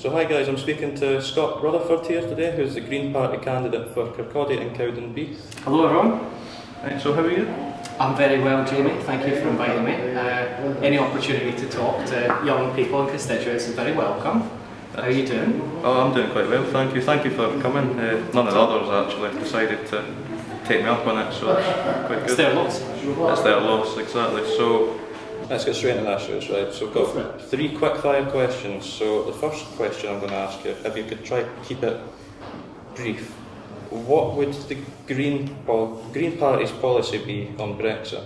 So hi guys, I'm speaking to Scott Rutherford here today, who's the Green Party candidate for Kirkcaldy and Cowdenbeath. Hello everyone. Right, so how are you? I'm very well, Jamie. Thank you for inviting me. Any opportunity to talk to young people and constituents is very welcome. How are you doing? Oh, I'm doing quite well, thank you. Thank you for coming. None of the others actually decided to take me up on it, so it's quite good. It's their loss. It's their loss, exactly. So let's get straight into issues, right? So we've got 3 quick-fire questions. So the first question I'm going to ask you, if you could try to keep it brief, what would the Green Party's policy be on Brexit?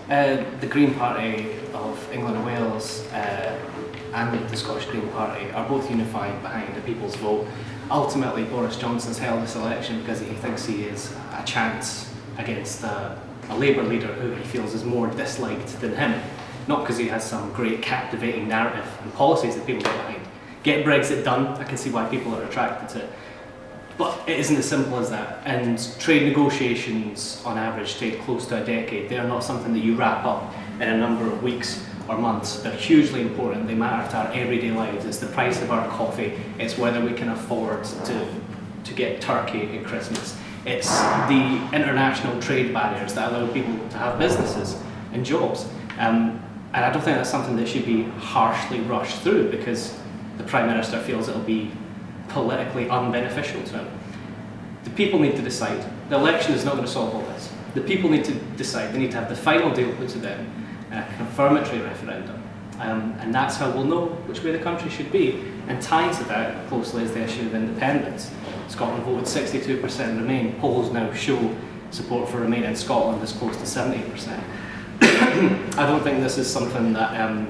The Green Party of England and Wales and the Scottish Green Party are both unified behind a people's vote. Ultimately, Boris Johnson's held this election because he thinks he is a chance against a Labour leader who he feels is more disliked than him. Not because he has some great captivating narrative and policies that people get behind. Get Brexit done, I can see why people are attracted to it. But it isn't as simple as that. And trade negotiations on average take close to a decade. They are not something that you wrap up in a number of weeks or months. They're hugely important. They matter to our everyday lives. It's the price of our coffee. It's whether we can afford to get turkey at Christmas. It's the international trade barriers that allow people to have businesses and jobs. And I don't think that's something that should be harshly rushed through because the Prime Minister feels it'll be politically unbeneficial to him. The people need to decide. The election is not going to solve all this. The people need to decide. They need to have the final deal put to them, a confirmatory referendum. And that's how we'll know which way the country should be. And tied to that closely is the issue of independence. Scotland voted 62% Remain. Polls now show support for Remain in Scotland is close to 70%. I don't think this is something that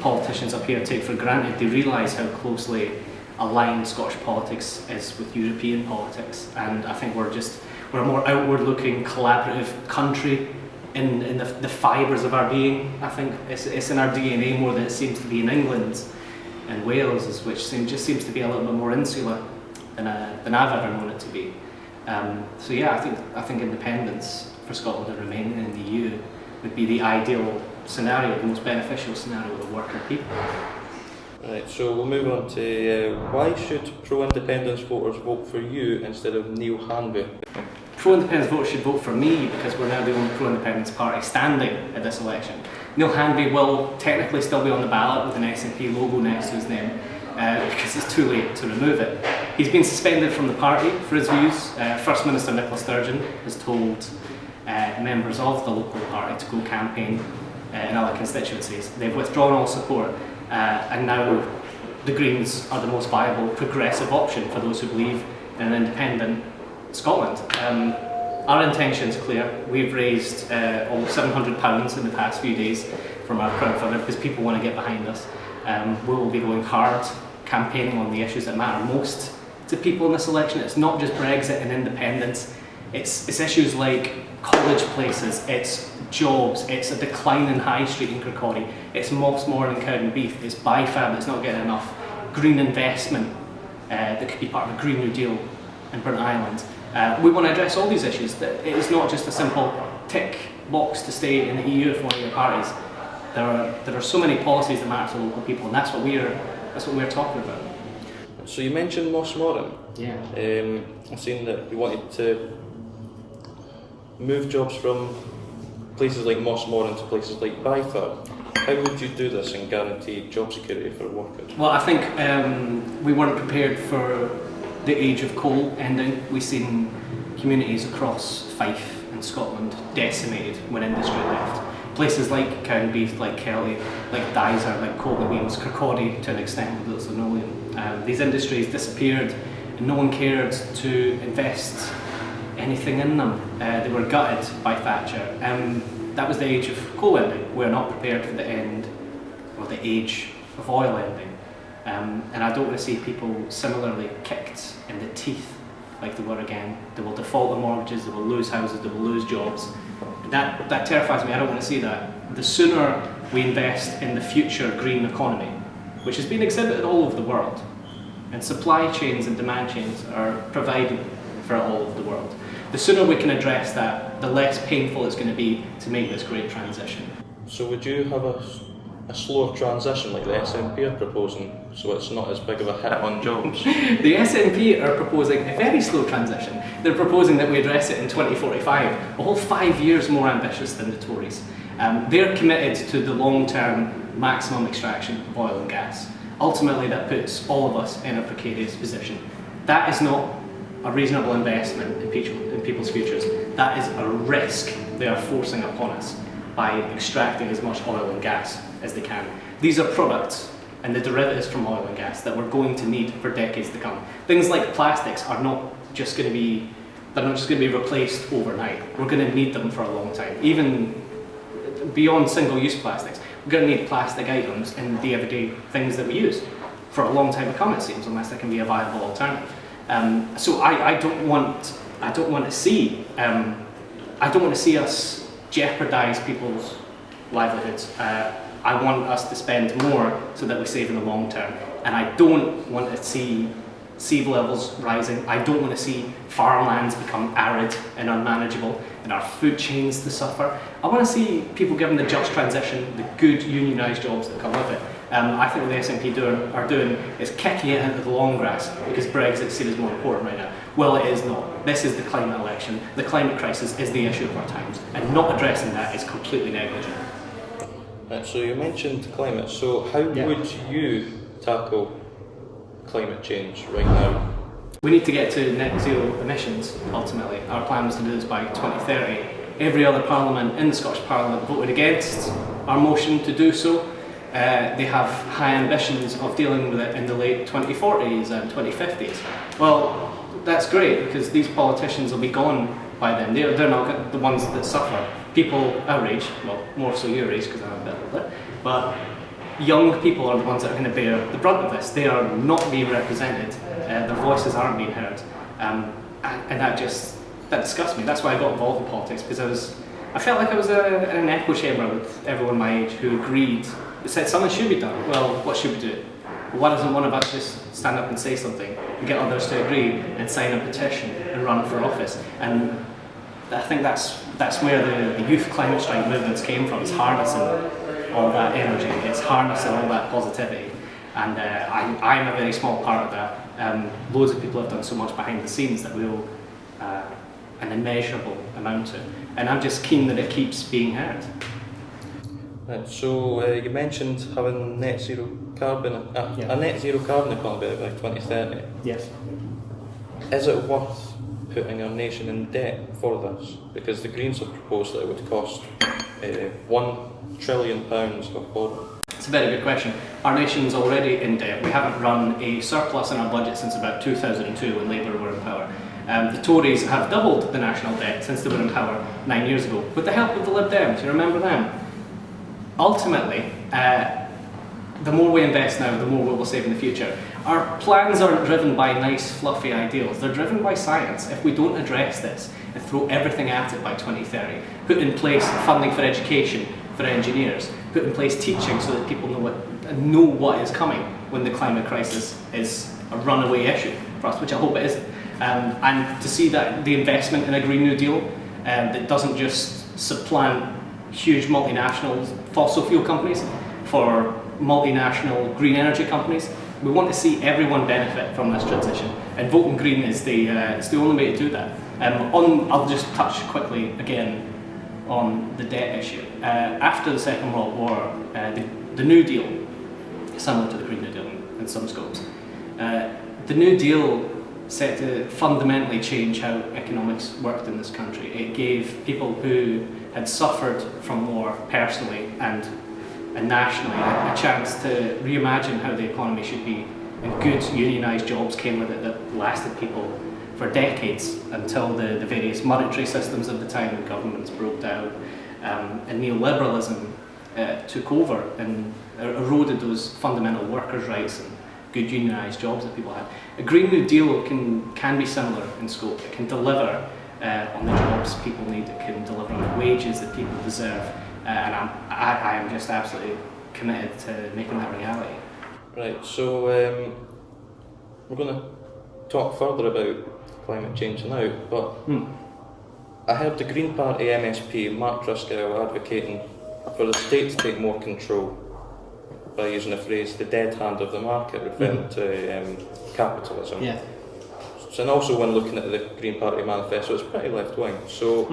politicians up here take for granted. They realise how closely aligned Scottish politics is with European politics, and I think we're a more outward-looking, collaborative country in the fibres of our being. I think it's in our DNA more than it seems to be in England and Wales, which just seems to be a little bit more insular than I've ever known it to be. So yeah, I think independence for Scotland and remaining in the EU would be the ideal scenario, the most beneficial scenario for the working people. Right, so we'll move on to why should pro-independence voters vote for you instead of Neil Hanby? Pro-independence voters should vote for me because we're now the only pro-independence party standing at this election. Neil Hanby will technically still be on the ballot with an SNP logo next to his name because it's too late to remove it. He's been suspended from the party for his views. First Minister Nicola Sturgeon has told members of the local party to go campaign in other constituencies. They've withdrawn all support and now the Greens are the most viable progressive option for those who believe in an independent Scotland. Our intention is clear. We've raised almost £700 in the past few days from our crowdfunder because people want to get behind us. We will be going hard campaigning on the issues that matter most to people in this election. It's not just Brexit and independence. It's issues like college places, it's jobs, it's a decline in High Street in Kirkcaldy, it's Mossmorran and Cowdenbeath, it's BIFAB that's not getting enough green investment that could be part of a Green New Deal in Burnt Island. We want to address all these issues. That it is not just a simple tick box to stay in the EU if one of your parties. There are so many policies that matter to local people, and that's what we're talking about. So you mentioned Mossmorran. Yeah. I've seen that you wanted to move jobs from places like Mossmorran to places like BIFAB. How would you do this and guarantee job security for workers? Well, I think we weren't prepared for the age of coal ending. We've seen communities across Fife and Scotland decimated when industry left. Places like Cowdenbeath, like Kelly, like Dyser, like Coal Weems, Kirkcaldy to an extent with linoleum. These industries disappeared and no one cared to invest anything in them. They were gutted by Thatcher. That was the age of coal ending. We're not prepared for the end, or the age of oil ending. And I don't want to see people similarly kicked in the teeth like they were again. They will default on mortgages, they will lose houses, they will lose jobs. That terrifies me. I don't want to see that. The sooner we invest in the future green economy, which has been exhibited all over the world, and supply chains and demand chains are provided for all over the world, the sooner we can address that, the less painful it's going to be to make this great transition. So would you have a slower transition like the SNP are proposing, so it's not as big of a hit on jobs? The SNP are proposing a very slow transition. They're proposing that we address it in 2045, a whole 5 years more ambitious than the Tories. They're committed to the long-term maximum extraction of oil and gas. Ultimately, that puts all of us in a precarious position. That is not a reasonable investment in people's futures. That is a risk they are forcing upon us by extracting as much oil and gas as they can. These are products and the derivatives from oil and gas that we're going to need for decades to come. Things like plastics are not just going to be replaced overnight. We're going to need them for a long time. Even beyond single-use plastics, we're going to need plastic items in the everyday things that we use for a long time to come, it seems, unless there can be a viable alternative. So I don't want to see us jeopardise people's livelihoods. I want us to spend more so that we save in the long term, and I don't want to see sea levels rising. I don't want to see farmlands become arid and unmanageable and our food chains to suffer. I want to see people given the just transition, the good unionised jobs that come with it. I think what the SNP are doing is kicking it into the long grass because Brexit is seen as more important right now. Well, it is not. This is the climate election. The climate crisis is the issue of our times, and not addressing that is completely negligent. Right, so you mentioned climate, so how would you tackle climate change right now? We need to get to net zero emissions, ultimately. Our plan was to do this by 2030. Every other parliament in the Scottish Parliament voted against our motion to do so. They have high ambitions of dealing with it in the late 2040s and 2050s. Well, that's great because these politicians will be gone by then. They're not the ones that suffer. People our age, well, more so your age because I'm a bit older, but young people are the ones that are going to bear the brunt of this. They are not being represented. Their voices aren't being heard, and that disgusts me. That's why I got involved in politics, because I felt like I was in an echo chamber with everyone my age who agreed. They said something should be done. Well, what should we do? Well, why doesn't one of us just stand up and say something and get others to agree and sign a petition and run for office? And I think that's where the youth climate strike movements came from. It's harnessing all that energy, it's harnessing all that positivity, and I'm a very small part of that. Loads of people have done so much behind the scenes that we owe an immeasurable amount to, and I'm just keen that it keeps being heard. Right, so you mentioned having a net zero carbon economy by 2030. Yes. Is it worth putting our nation in debt for this? Because the Greens have proposed that it would cost £1 trillion of borrowing. It's a very good question. Our nation's already in debt. We haven't run a surplus in our budget since about 2002 when Labour were in power. The Tories have doubled the national debt since they were in power 9 years ago, with the help of the Lib Dems. You remember them? Ultimately, the more we invest now, the more we will save in the future. Our plans aren't driven by nice, fluffy ideals. They're driven by science. If we don't address this and throw everything at it by 2030, put in place funding for education, for engineers, put in place teaching so that people know what is coming when the climate crisis is a runaway issue for us, which I hope it isn't. And to see that the investment in a Green New Deal that doesn't just supplant huge multinational fossil fuel companies for multinational green energy companies. We want to see everyone benefit from this transition, and voting green is it's the only way to do that. I'll just touch quickly again on the debt issue. After the Second World War, the New Deal, similar to the Green New Deal in some scopes, the New Deal set to fundamentally change how economics worked in this country. It gave people who had suffered from war personally and nationally a chance to reimagine how the economy should be, and good unionised jobs came with it that lasted people for decades until the various monetary systems of the time and governments broke down, and neoliberalism took over and eroded those fundamental workers' rights and good unionised jobs that people had. A Green New Deal can be similar in scope. It can deliver on the jobs people need. It can deliver on the wages that people deserve, and I am just absolutely committed to making that reality. Right. So we're going to talk further about climate change now, but I heard the Green Party MSP Mark Driscoll advocating for the state to take more control by using the phrase the dead hand of the market, referring to capitalism. Yeah. So, and also when looking at the Green Party manifesto, it's pretty left-wing. So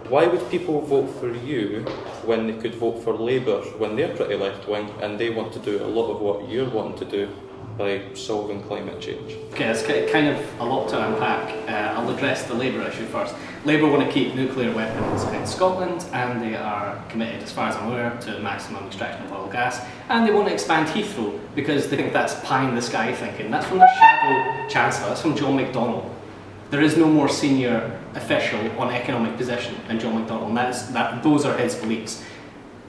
why would people vote for you when they could vote for Labour when they're pretty left-wing and they want to do a lot of what you're wanting to do by solving climate change? Okay, it's kind of a lot to unpack. I'll address the Labour issue first. Labour want to keep nuclear weapons in Scotland, and they are committed, as far as I'm aware, to maximum extraction of oil and gas, and they want to expand Heathrow because they think that's pie-in-the-sky thinking. That's from their shadow chancellor, that's from John McDonnell. There is no more senior official on economic position than John McDonnell, and those are his beliefs.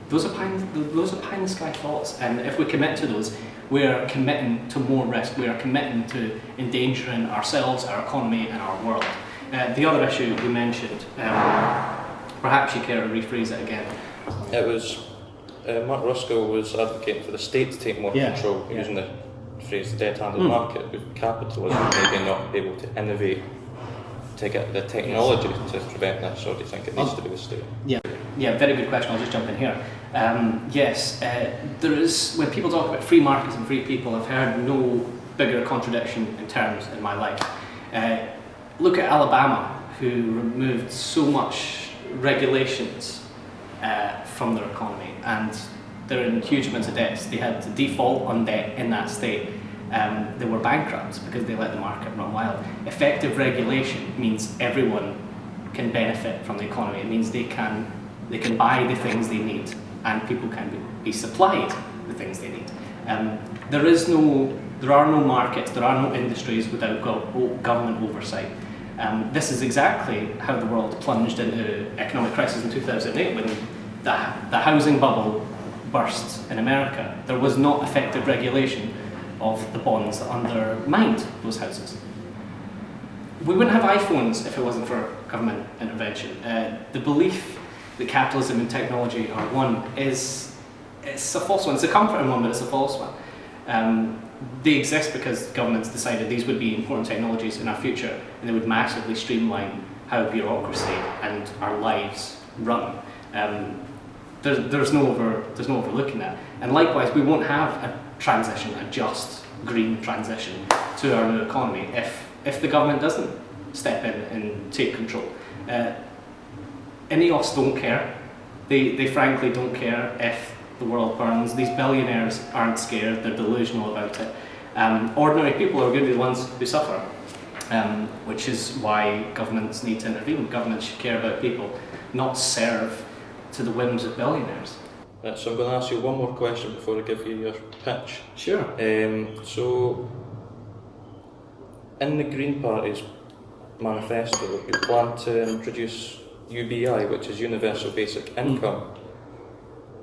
Those are pie-in-the-sky thoughts, and if we commit to those, we are committing to more risk. We are committing to endangering ourselves, our economy, and our world. The other issue you mentioned, perhaps you care to rephrase it again. It was Mark Ruskell was advocating for the state to take more control, using the phrase the dead hand of the market, with capitalism maybe not able to innovate to get the technology to prevent this, or do you think it needs to be the state? Yeah, very good question. I'll just jump in here. There is, when people talk about free markets and free people, I've heard no bigger contradiction in terms in my life. Look at Alabama, who removed so much regulations from their economy, and they're in huge amounts of debts. They had to default on debt in that state. They were bankrupt because they let the market run wild. Effective regulation means everyone can benefit from the economy. It means they can buy the things they need, and people can be supplied the things they need. There are no markets, there are no industries without government oversight. This is exactly how the world plunged into economic crisis in 2008 when the housing bubble burst in America. There was not effective regulation of the bonds that undermined those houses. We wouldn't have iPhones if it wasn't for government intervention. The belief that capitalism and technology are one it's a false one. It's a comforting one, but it's a false one. They exist because governments decided these would be important technologies in our future, and they would massively streamline how bureaucracy and our lives run. There's no overlooking that. And likewise, we won't have a transition, a just green transition to our new economy if the government doesn't step in and take control. INEOS don't care. They frankly don't care if the world burns. These billionaires aren't scared, they're delusional about it. Ordinary people are going to be the ones who suffer, which is why governments need to intervene. Governments should care about people, not serve to the whims of billionaires. Right, so I'm going to ask you one more question before I give you your pitch. Sure. So, in the Green Party's manifesto, you plan to introduce UBI, which is Universal Basic Income.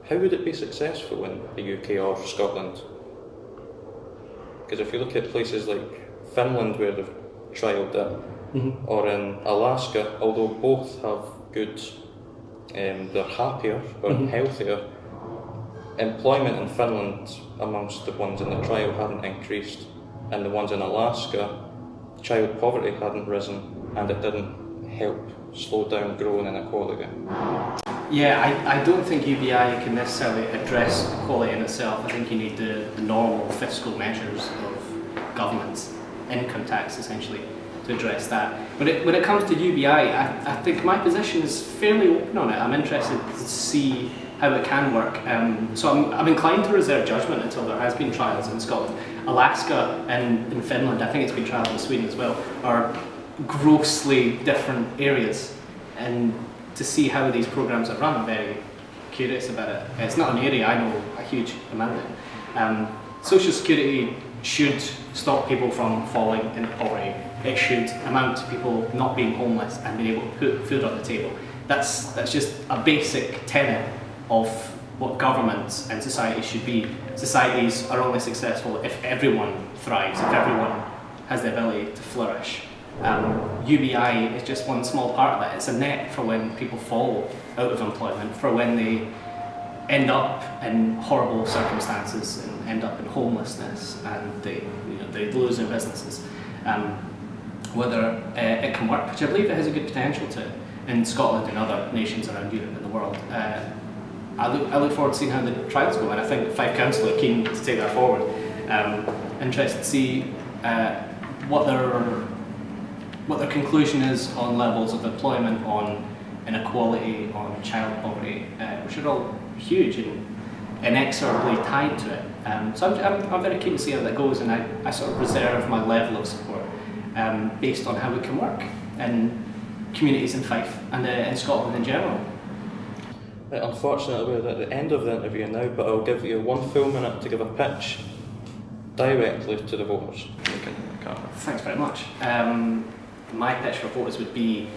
How would it be successful in the UK or Scotland? Because if you look at places like Finland where they've trialled it, or in Alaska, although both have good, they're happier or healthier, employment in Finland amongst the ones in the trial hadn't increased, and the ones in Alaska, child poverty hadn't risen, and it didn't help slow down growing inequality. Yeah, I don't think UBI can necessarily address equality in itself. I think you need the normal fiscal measures of governments, income tax essentially, to address that. When it comes to UBI, I think my position is fairly open on it. I'm interested to see how it can work. So I'm inclined to reserve judgment until there has been trials in Scotland. Alaska and in Finland, I think it's been trialled in Sweden as well, are grossly different areas. And to see how these programs are run, I'm very curious about it. It's not an area I know a huge amount in. Social security should stop people from falling into poverty. It should amount to people not being homeless and being able to put food on the table. That's just a basic tenet of what governments and society should be. Societies are only successful if everyone thrives, if everyone has the ability to flourish. UBI is just one small part of it. It's a net for when people fall out of employment, for when they end up in horrible circumstances and end up in homelessness and they lose their businesses. Whether it can work, which I believe it has a good potential to in Scotland and other nations around Europe and the world. I look forward to seeing how the trials go, and I think 5 council are keen to take that forward. Interested to see what their conclusion is on levels of employment, on inequality, on child poverty, which are all huge and inexorably tied to it. So I'm very keen to see how that goes, and I sort of reserve my level of support based on how it can work in communities in Fife and in Scotland in general. Unfortunately, we're at the end of the interview now, but I'll give you 1 full minute to give a pitch directly to the voters. Thanks very much. My pitch for voters would be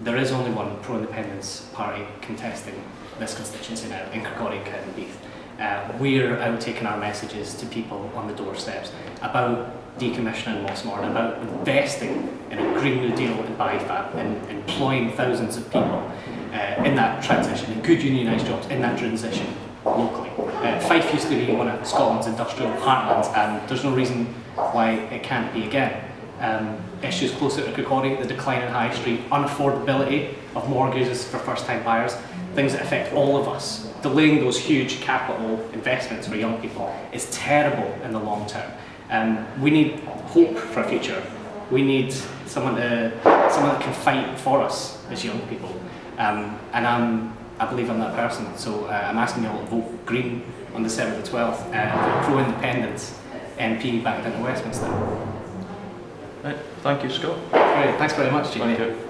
there is only one pro-independence party contesting this constituency now in Kirkcaldy and Cowdenbeath. We're out taking our messages to people on the doorsteps about decommissioning Mossmorran, about investing in a Green New Deal in BIFAB, and employing thousands of people in that transition, in good unionised jobs in that transition locally. Fife used to be one of Scotland's industrial heartlands, and there's no reason why it can't be again. Issues closer to Kirkcaldy, the decline in High Street, unaffordability of mortgages for first-time buyers, things that affect all of us. Delaying those huge capital investments for young people is terrible in the long term. We need hope for a future. We need someone that can fight for us as young people. And I believe I'm that person. So I'm asking you all to vote Green on December the 12th for pro-independence MP back down to Westminster. Right, thank you, Scott. Great, thanks very much, Gene. Thank you.